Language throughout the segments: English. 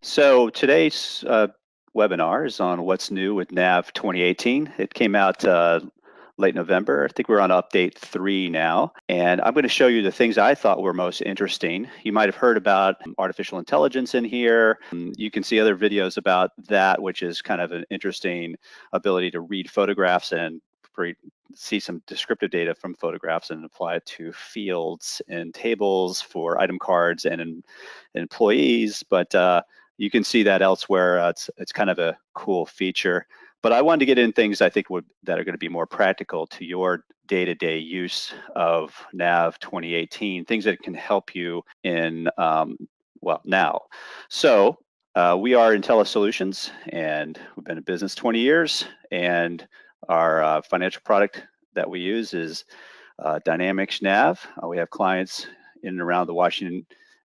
So today's webinar is on what's new with NAV 2018. It came out late November. I think we're on update 3 now. And I'm going to show you the things I thought were most interesting. You might have heard about artificial intelligence in here. You can see other videos about that, which is kind of an interesting ability to read photographs and see some descriptive data from photographs and apply it to fields and tables for item cards and employees. But you can see that elsewhere. It's kind of a cool feature. But I wanted to get in things I think that are going to be more practical to your day-to-day use of NAV 2018, things that can help you in, now. So we are Intelice Solutions, and we've been in business 20 years, and our financial product that we use is Dynamics NAV. We have clients in and around the Washington,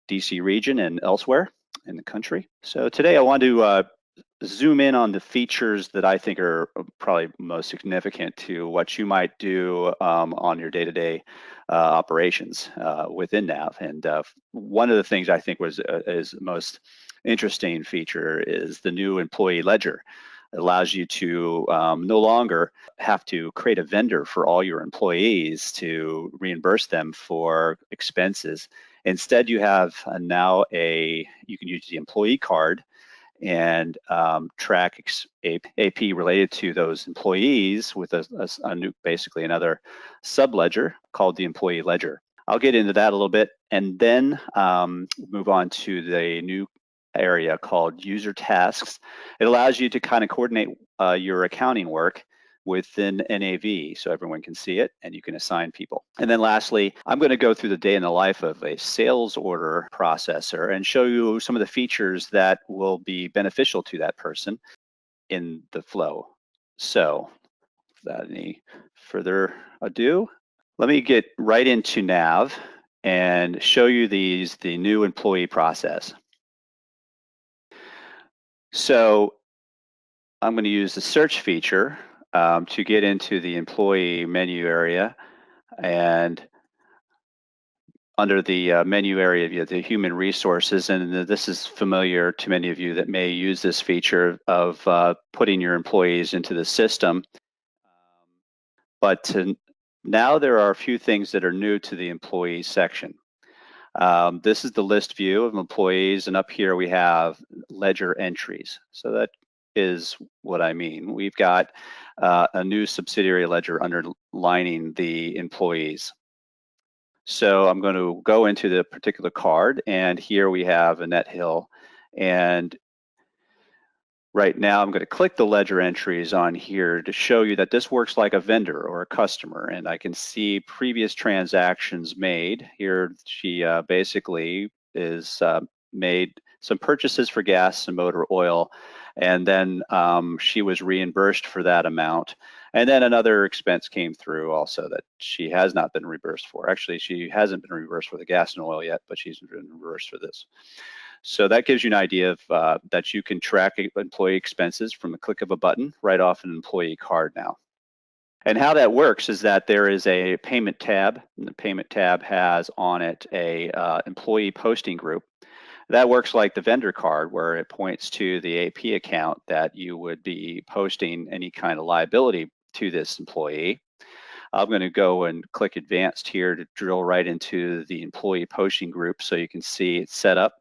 D.C. region and elsewhere in the country. So today I want to zoom in on the features that I think are probably most significant to what you might do on your day-to-day operations within NAV. And one of the things I think is most interesting feature is the new employee ledger. It allows you to no longer have to create a vendor for all your employees to reimburse them for expenses. Instead, you have now you can use the employee card and track AP related to those employees with a new, basically another subledger called the employee ledger. I'll get into that a little bit and then move on to the new area called user tasks. It allows you to kind of coordinate your accounting work within NAV so everyone can see it and you can assign people. And then lastly, I'm going to go through the day in the life of a sales order processor and show you some of the features that will be beneficial to that person in the flow. So without any further ado, let me get right into NAV and show you the new employee process. So I'm going to use the search feature to get into the employee menu area, and under the menu area, you have the human resources, and this is familiar to many of you that may use this feature of putting your employees into the system. But now there are a few things that are new to the employee section. This is the list view of employees, and up here we have ledger entries. So that is what I mean. We've got a new subsidiary ledger underlining the employees. So I'm going to go into the particular card, and here we have Annette Hill. And right now I'm going to click the ledger entries on here to show you that this works like a vendor or a customer, and I can see previous transactions made. Here she basically is made some purchases for gas and motor oil, and then she was reimbursed for that amount. And then another expense came through also that she has not been reimbursed for. Actually, she hasn't been reimbursed for the gas and oil yet, but she's been reimbursed for this. So that gives you an idea of that you can track employee expenses from the click of a button right off an employee card now. And how that works is that there is a payment tab, and the payment tab has on it a employee posting group. That works like the vendor card, where it points to the AP account that you would be posting any kind of liability to this employee. I'm going to go and click advanced here to drill right into the employee posting group so you can see it's set up.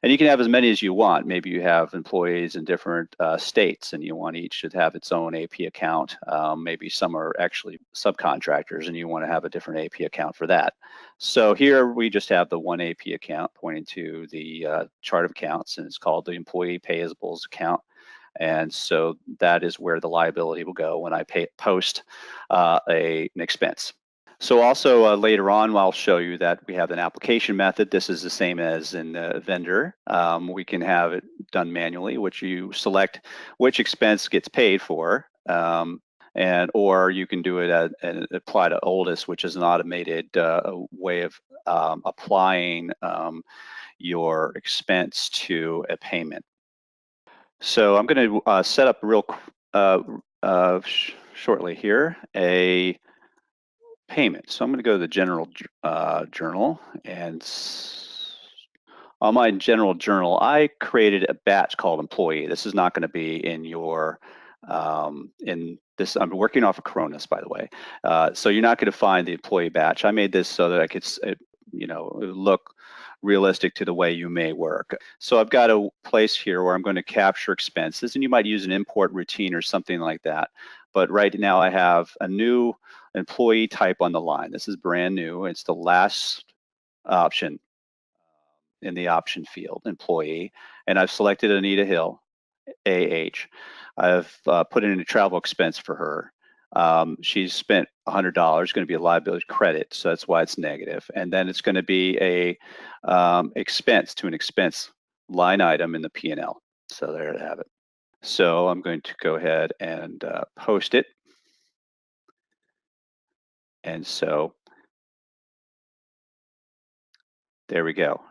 And you can have as many as you want. Maybe you have employees in different states and you want each to have its own AP account. Maybe some are actually subcontractors and you want to have a different AP account for that. So here we just have the one AP account pointing to the chart of accounts, and it's called the employee payables account. And so that is where the liability will go when I post an expense. So also later on, I'll show you that we have an application method. This is the same as in the vendor. We can have it done manually, which you select which expense gets paid for, or you can do it and apply to oldest, which is an automated way of applying your expense to a payment. So I'm going to set up shortly here a payment. So I'm going to go to the general journal and on my general journal, I created a batch called employee. This is not going to be in your, in this, I'm working off of Cronus, by the way. So you're not going to find the employee batch. I made this so that I could, look realistic to the way you may work. So I've got a place here where I'm going to capture expenses, and you might use an import routine or something like that. But right now I have a new employee type on the line. This is brand new. It's the last option in the option field, employee, and I've selected Anita Hill, AH. I've put in a travel expense for her. She's spent $100, going to be a liability credit, so that's why it's negative. And then it's going to be a expense to an expense line item in the P&L. So there you have it. So I'm going to go ahead and post it. And so there we go.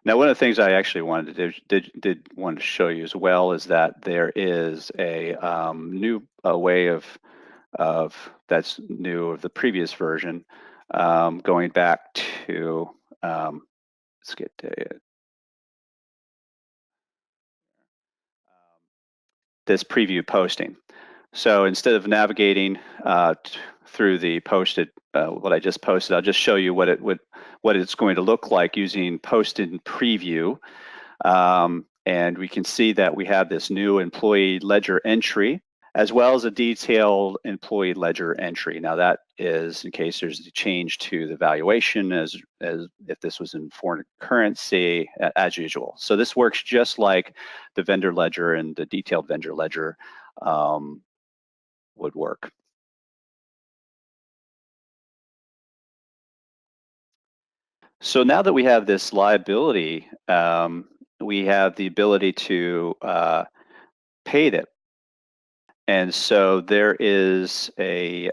Now, one of the things I actually wanted to did want to show you as well is that there is a new way of that's new of the previous version, going back to let's get to it. This preview posting. So instead of navigating through the posted, what I just posted, I'll just show you what it's going to look like using posted preview. And we can see that we have this new employee ledger entry, as well as a detailed employee ledger entry. Now that is in case there's a change to the valuation, as if this was in foreign currency, as usual. So this works just like the vendor ledger and the detailed vendor ledger would work. So now that we have this liability, we have the ability to pay them. And so there is a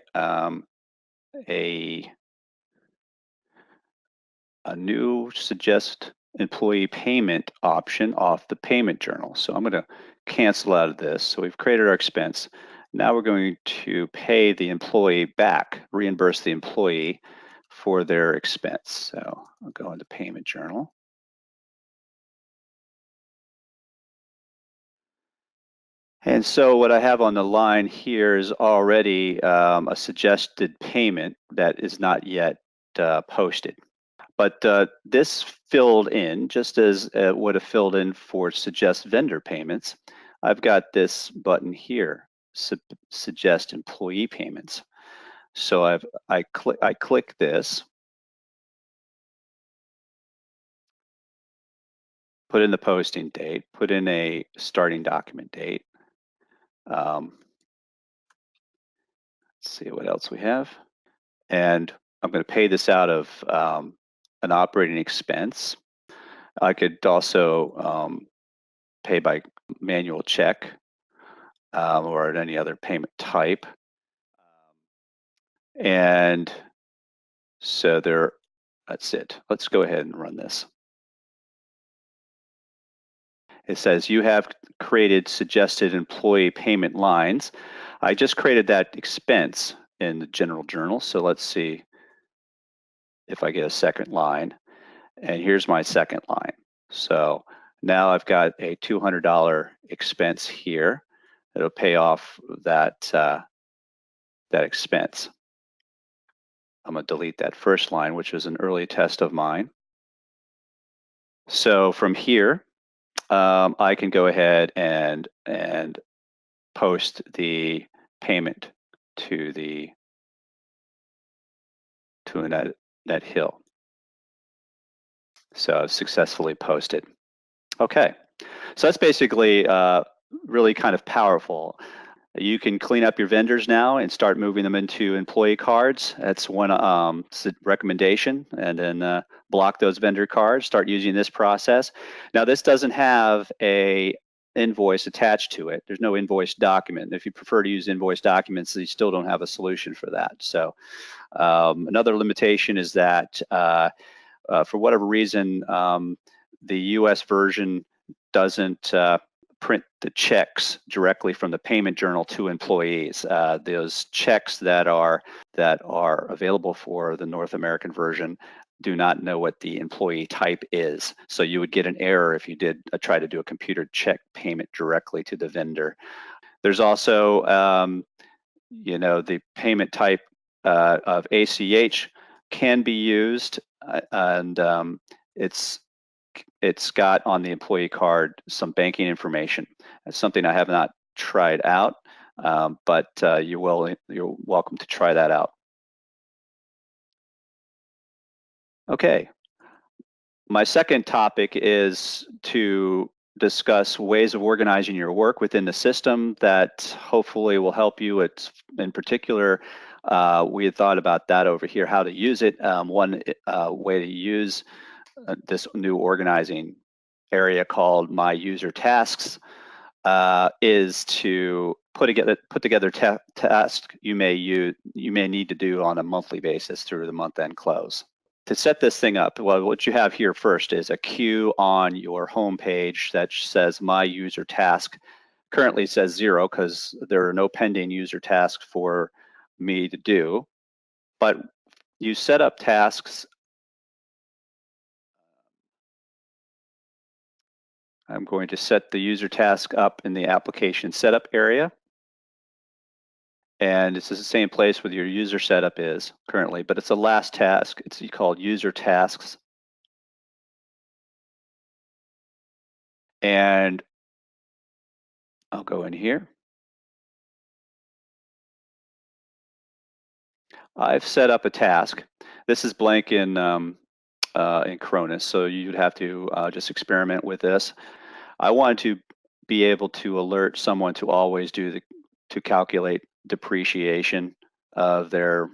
new suggest employee payment option off the payment journal. So I'm going to cancel out of this. So we've created our expense. Now we're going to pay the employee back, reimburse the employee for their expense. So I'll go into payment journal. And so what I have on the line here is already a suggested payment that is not yet posted. But this filled in, just as it would have filled in for suggest vendor payments. I've got this button here, suggest employee payments. So I click this, put in the posting date, put in a starting document date. Let's see what else we have. And I'm going to pay this out of an operating expense. I could also pay by manual check or any other payment type. And so that's it. Let's go ahead and run this. It says you have created suggested employee payment lines. I just created that expense in the general journal. So let's see if I get a second line. And here's my second line. So now I've got a $200 expense here. It'll pay off that expense. I'm going to delete that first line, which was an early test of mine. So from here, I can go ahead and post the payment to Annette Hill. So successfully posted. Okay, so that's basically really kind of powerful. You can clean up your vendors now and start moving them into employee cards. That's one recommendation. And then block those vendor cards, start using this process. Now this doesn't have a invoice attached to it. There's no invoice document. If you prefer to use invoice documents, you still don't have a solution for that. So another limitation is that for whatever reason, the US version doesn't print the checks directly from the payment journal to employees. Those checks that are available for the North American version do not know what the employee type is. So you would get an error if you did try to do a computer check payment directly to the vendor. There's also, the payment type of ACH can be used, and it's got on the employee card some banking information. It's something I have not tried out, but you're welcome to try that out. Okay. My second topic is to discuss ways of organizing your work within the system that hopefully will help you. It's in particular, we had thought about that over here, how to use it. One way to use this new organizing area called My User Tasks is to put together tasks you may need to do on a monthly basis through the month-end close. To set this thing up, well, what you have here first is a queue on your home page that says My User Task. Currently it says 0 because there are no pending user tasks for me to do. But you set up tasks. I'm going to set the user task up in the application setup area. And it's the same place where your user setup is currently, but it's the last task. It's called user tasks. And I'll go in here. I've set up a task. This is blank in Cronus, so you'd have to just experiment with this. I wanted to be able to alert someone to always to calculate depreciation of their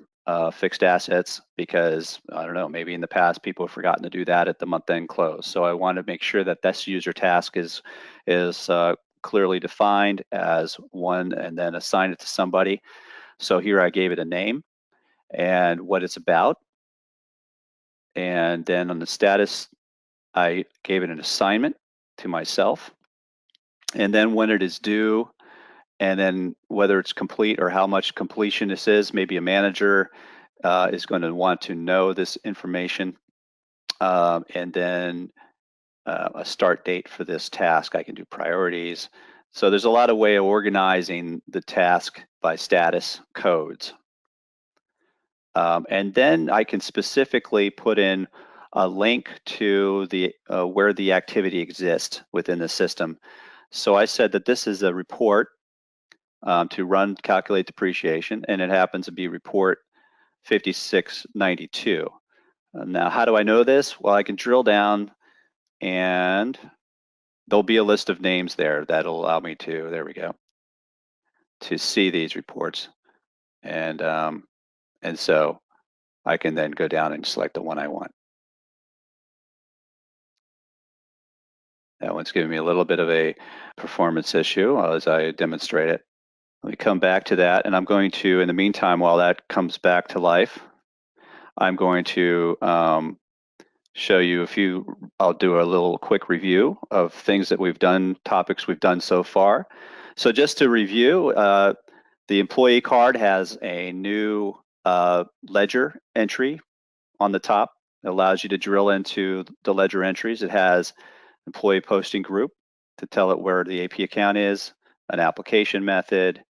fixed assets, because I don't know, maybe in the past people have forgotten to do that at the month-end close. So I want to make sure that this user task is clearly defined as one, and then assign it to somebody. So here I gave it a name and what it's about, and then on the status I gave it an assignment to myself, and then when it is due, and then whether it's complete or how much completion this is. Maybe a manager is going to want to know this information, and then a start date for this task. I can do priorities. So there's a lot of way of organizing the task by status codes. And then I can specifically put in a link to the where the activity exists within the system. So I said that this is a report to calculate depreciation, and it happens to be report 5692. Now, how do I know this? Well, I can drill down, and there'll be a list of names there that'll allow me to, there we go, to see these reports. And so I can then go down and select the one I want. That one's giving me a little bit of a performance issue as I demonstrate it. Let me come back to that, and I'm going to, in the meantime, while that comes back to life, I'm going to show you I'll do a little quick review of things that we've done, topics we've done so far. So just to review, the employee card has a new ledger entry on the top. It allows you to drill into the ledger entries. It has employee posting group to tell it where the AP account is, an application method,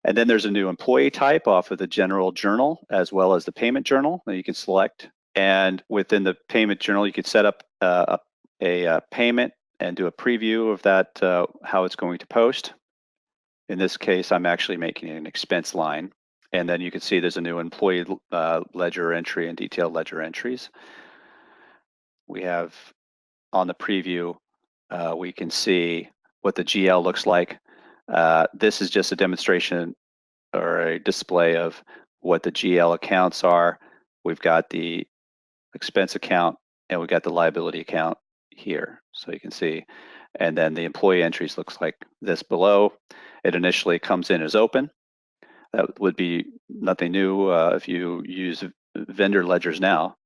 and then there's a new employee type off of the general journal as well as the payment journal that you can select. And within the payment journal, you could set up a payment and do a preview of that, how it's going to post. In this case, I'm actually making it an expense line. And then you can see there's a new employee ledger entry and detailed ledger entries. We have on the preview, we can see what the GL looks like. This is just a demonstration or a display of what the GL accounts are. We've got the expense account and we've got the liability account here, so you can see. And then the employee entries looks like this below. It initially comes in as open. That would be nothing new if you use vendor ledgers now.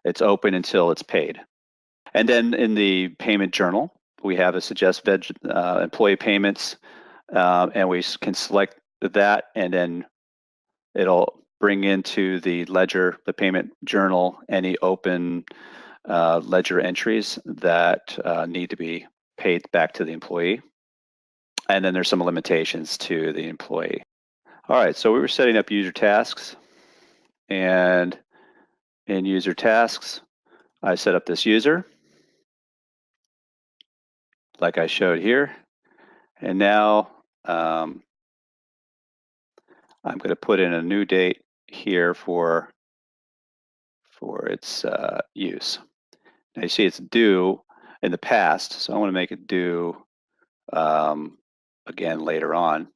It's open until it's paid. And then in the payment journal, we have a suggest employee payments, and we can select that, and then it'll bring into the ledger, the payment journal, any open ledger entries that need to be paid back to the employee. And then there's some limitations to the employee. All right, so we were setting up user tasks, and in user tasks, I set up this user, like I showed here, and now I'm going to put in a new date here for its use. Now you see it's due in the past, so I want to make it due again later on.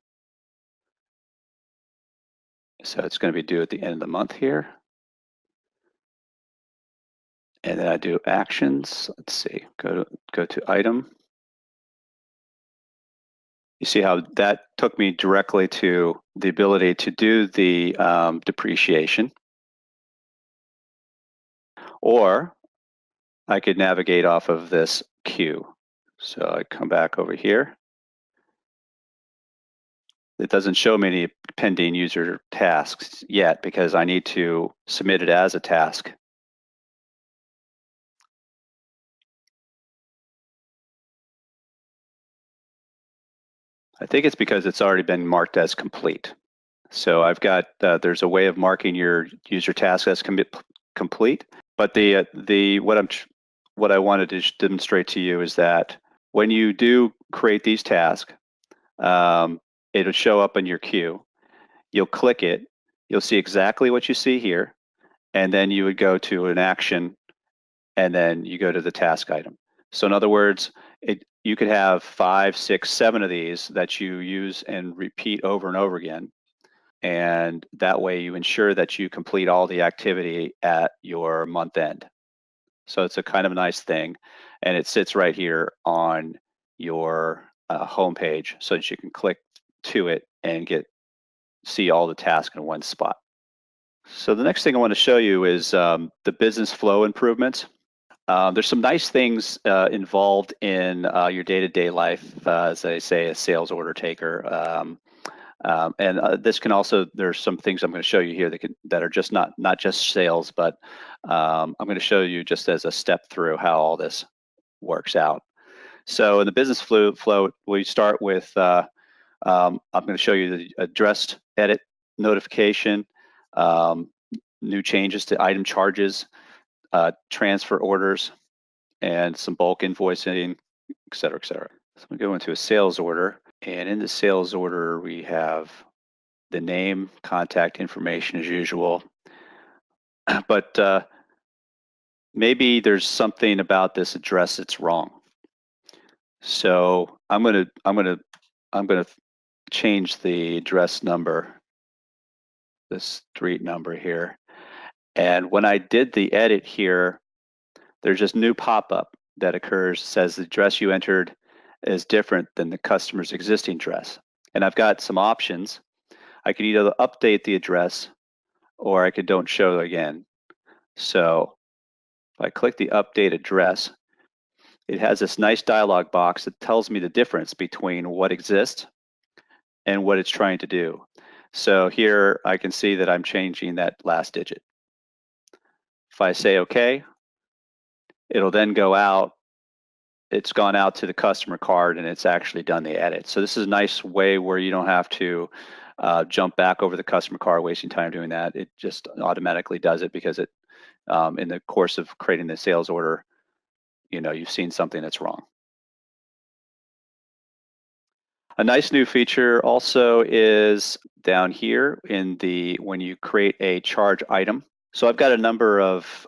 So it's going to be due at the end of the month here. And then I do actions. Let's see, go to item. You see how that took me directly to the ability to do the depreciation. Or I could navigate off of this queue. So I come back over here. It doesn't show me any pending user tasks yet because I need to submit it as a task. I think it's because it's already been marked as complete. So I've got, there's a way of marking your user task as complete, but what I wanted to demonstrate to you is that when you do create these tasks, it'll show up in your queue. You'll click it, you'll see exactly what you see here, and then you would go to an action, and then you go to the task item. So in other words, you could have 5, 6, 7 of these that you use and repeat over and over again. And that way you ensure that you complete all the activity at your month end. So it's a kind of a nice thing. And it sits right here on your home page so that you can click to it and see all the tasks in one spot. So the next thing I want to show you is the business flow improvements. There's some nice things involved in your day-to-day life, as I say, a sales order taker. And this can also, there's some things I'm going to show you here that are just not just sales, but I'm going to show you just as a step through how all this works out. So in the business flow, we start with, I'm going to show you the address edit notification, new changes to item charges, transfer orders, and some bulk invoicing, et cetera, et cetera. So we go into a sales order, and in the sales order, we have the name, contact information as usual. But maybe there's something about this address that's wrong. So I'm gonna change the address number, the street number here. And when I did the edit here, there's this new pop-up that occurs, says the address you entered is different than the customer's existing address. And I've got some options. I could either update the address or I could don't show again. So if I click the update address, it has this nice dialog box that tells me the difference between what exists and what it's trying to do. So here I can see that I'm changing that last digit. If I say OK, it'll then go out. It's gone out to the customer card and it's actually done the edit. So this is a nice way where you don't have to jump back over the customer card, wasting time doing that. It just automatically does it because it, in the course of creating the sales order, you've seen something that's wrong. A nice new feature also is down here when you create a charge item. So I've got a number of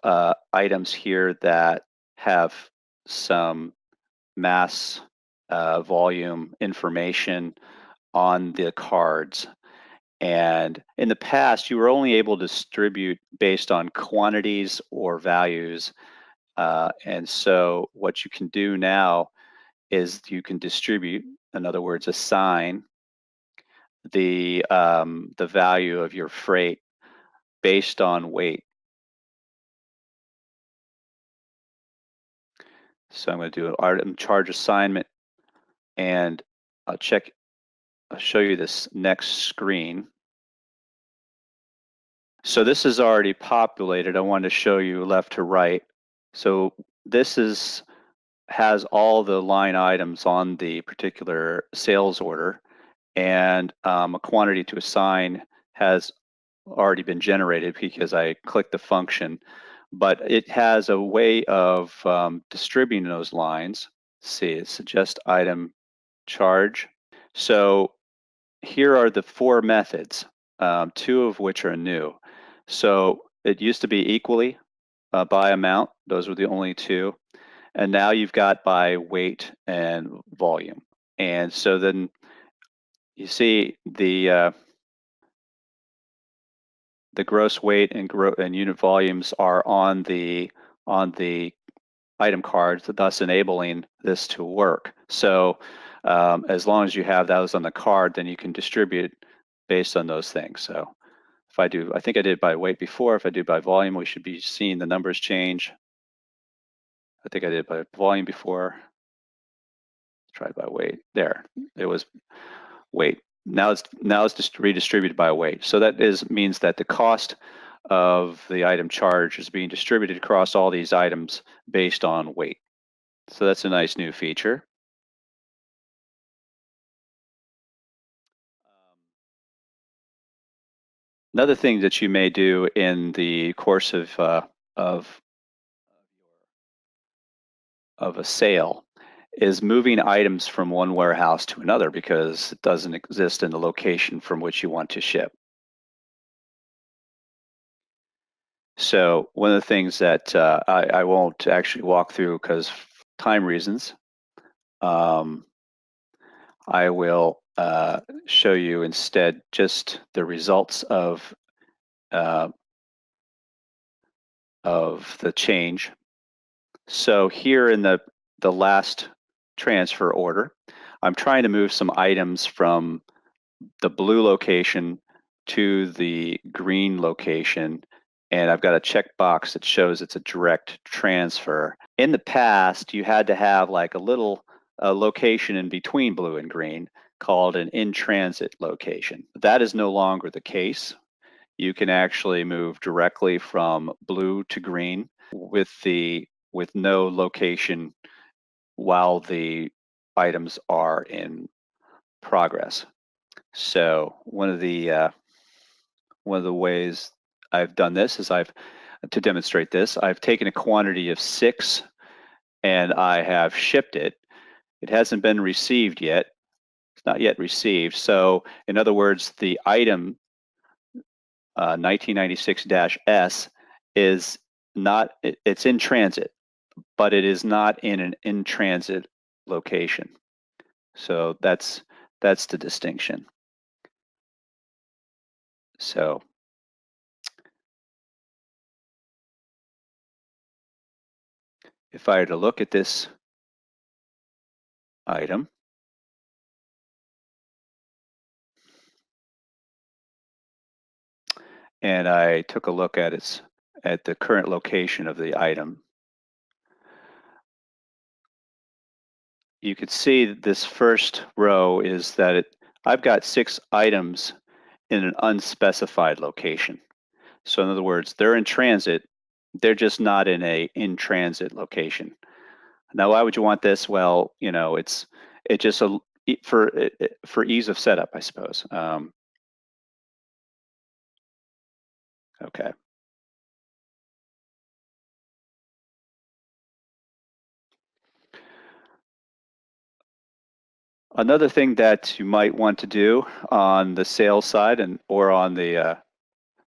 items here that have some mass volume information on the cards. And in the past, you were only able to distribute based on quantities or values. And so what you can do now is you can distribute, in other words, assign the value of your freight based on weight. So I'm going to do an item charge assignment, and I'll show you this next screen. So this is already populated. I wanted to show you left to right. So this has all the line items on the particular sales order, and a quantity to assign has already been generated because I clicked the function, but it has a way of distributing those lines. Let's see, it's suggest item charge. So here are the four methods, two of which are new. So it used to be equally by amount. Those were the only two. And now you've got by weight and volume. And so then you see the gross weight and unit volumes are on the item cards, thus enabling this to work. So as long as you have those on the card, then you can distribute based on those things. So if I do, I think I did by weight before. If I do by volume, we should be seeing the numbers change. I think I did by volume before. Try by weight. There, it was weight. Now it's just redistributed by weight. So that means that the cost of the item charge is being distributed across all these items based on weight. So that's a nice new feature. Another thing that you may do in the course of a sale is moving items from one warehouse to another because it doesn't exist in the location from which you want to ship. So one of the things that I won't actually walk through because time reasons, I will show you instead just the results of the change. So here in the last transfer order, I'm trying to move some items from the blue location to the green location, and I've got a checkbox that shows it's a direct transfer. In the past, you had to have like a little location in between blue and green called an in-transit location. That is no longer the case. You can actually move directly from blue to green with no location while the items are in progress. So one of the ways I've done this is to demonstrate this, I've taken a quantity of 6 and I have shipped it. It hasn't been received yet. It's not yet received. So in other words, the item 1996-S is not, it's in transit, but it is not in an in-transit location. So that's the distinction. So if I were to look at this item, and I took a look at the current location of the item, you could see that this first row is that I've got 6 items in an unspecified location. So in other words, they're in transit, they're just not in a in-transit location. Now, why would you want this? Well, you know, it's just for ease of setup, I suppose. Okay. Another thing that you might want to do on the sales side or on the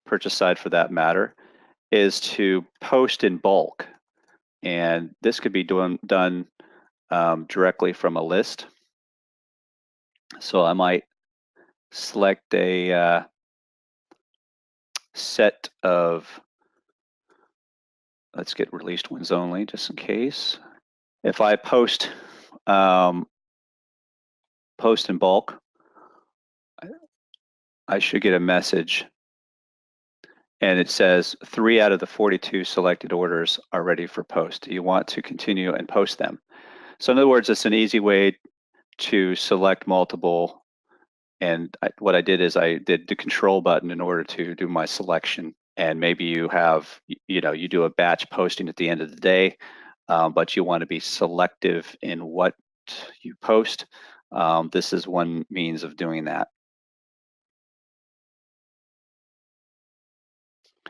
purchase side for that matter is to post in bulk. And this could be done directly from a list. So I might select a set of, let's get released ones only just in case. If I post in bulk, I should get a message and it says 3 out of the 42 selected orders are ready for post. Do you want to continue and post them? So in other words, it's an easy way to select multiple. And what I did is I did the control button in order to do my selection and maybe you have, you do a batch posting at the end of the day, but you want to be selective in what you post. This is one means of doing that.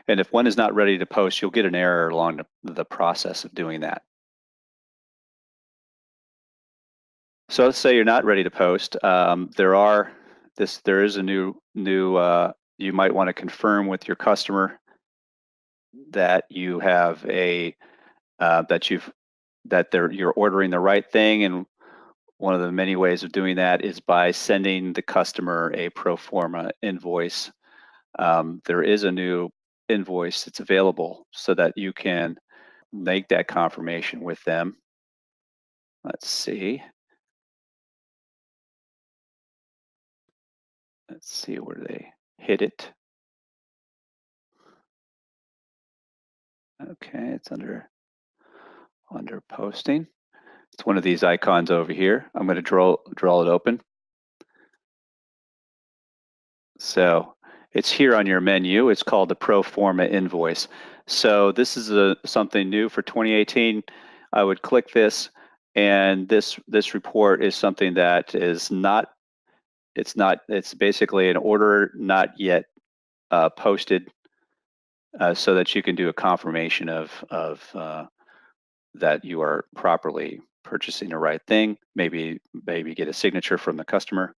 And if one is not ready to post, you'll get an error along the process of doing that. So let's say you're not ready to post. There is a new you might want to confirm with your customer that you have you're ordering the right thing, and one of the many ways of doing that is by sending the customer a Proforma invoice. There is a new invoice that's available so that you can make that confirmation with them. Let's see. Let's see where they hit it. Okay, it's under posting. It's one of these icons over here. I'm going to draw it open. So it's here on your menu. It's called the Proforma Invoice. So this is something new for 2018. I would click this, and this report is something that is not. It's basically an order not yet posted, so that you can do a confirmation of that you are properly purchasing the right thing. Maybe get a signature from the customer,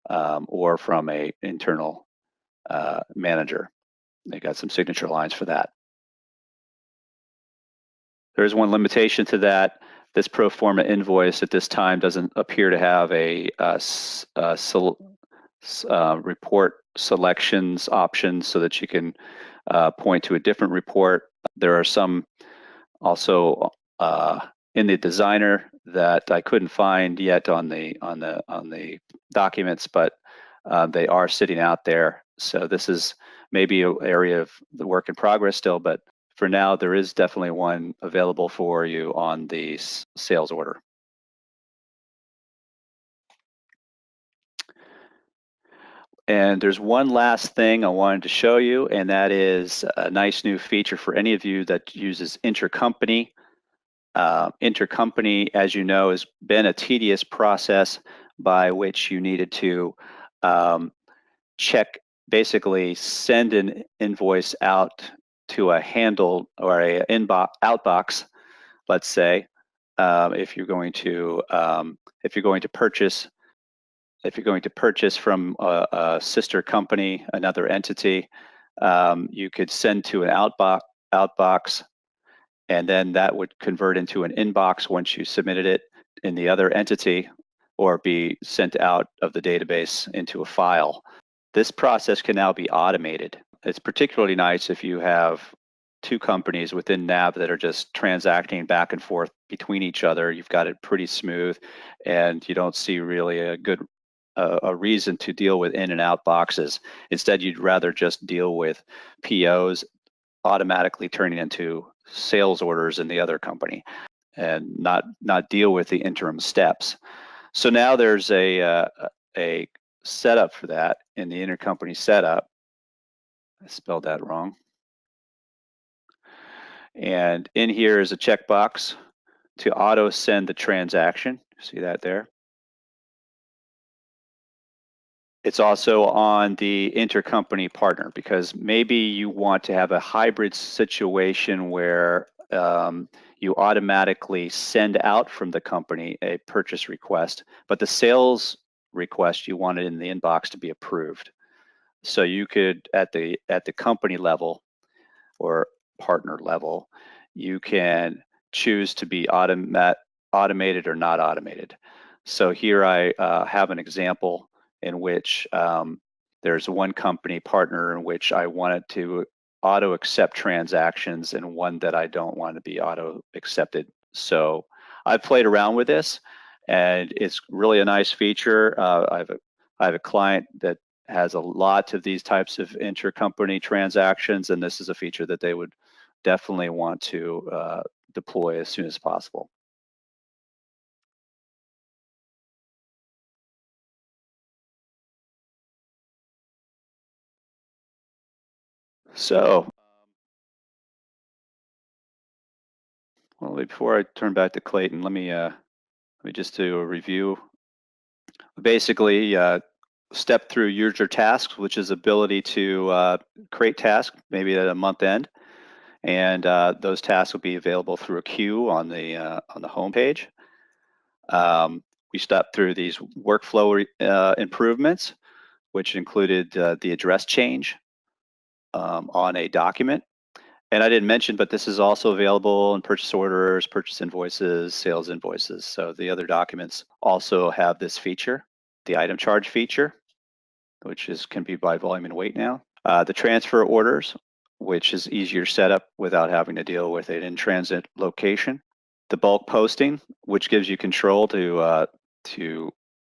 or from a internal manager. They got some signature lines for that. There's one limitation to that. This Proforma invoice at this time doesn't appear to have a report selections option so that you can point to a different report. There are some also in the designer that I couldn't find yet on the documents, but they are sitting out there. So this is maybe an area of the work in progress still, but for now there is definitely one available for you on the sales order. And there's one last thing I wanted to show you, and that is a nice new feature for any of you that uses intercompany. Intercompany, as you know, has been a tedious process by which you needed to basically send an invoice out to a handle or a outbox, let's say, if you're going to purchase from a sister company, another entity, you could send to an outbox, and then that would convert into an inbox once you submitted it in the other entity, or be sent out of the database into a file. This process can now be automated. It's particularly nice if you have two companies within NAV that are just transacting back and forth between each other. You've got it pretty smooth, and you don't see really a reason to deal with in and out boxes. Instead, you'd rather just deal with POs automatically turning into sales orders in the other company, and not deal with the interim steps. So now there's a setup for that in the intercompany setup. I spelled that wrong. And in here is a checkbox to auto send the transaction. See that there? It's also on the intercompany partner, because maybe you want to have a hybrid situation where you automatically send out from the company a purchase request, but the sales request you want it in the inbox to be approved. So you could, at the company level or partner level, you can choose to be automated or not automated. So here I have an example in which there's one company partner in which I wanted to auto accept transactions, and one that I don't want to be auto accepted. So I've played around with this, and it's really a nice feature. I have a client that has a lot of these types of intercompany transactions, and this is a feature that they would definitely want to deploy as soon as possible. So, well, before I turn back to Clayton, let me just do a review. Basically, step through user tasks, which is ability to create tasks, maybe at a month end, and those tasks will be available through a queue on the home page. We stepped through these workflow improvements, which included the address change on a document. And I didn't mention, but this is also available in purchase orders, purchase invoices, sales invoices. So the other documents also have this feature, the item charge feature, which can be by volume and weight now. The transfer orders, which is easier setup without having to deal with an in-transit location. The bulk posting, which gives you control to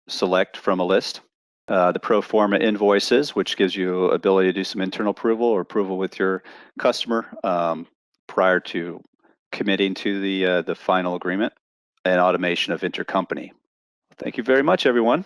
select from a list. The Proforma Invoices, which gives you ability to do some internal approval or approval with your customer prior to committing to the final agreement, and automation of intercompany. Thank you very much, everyone.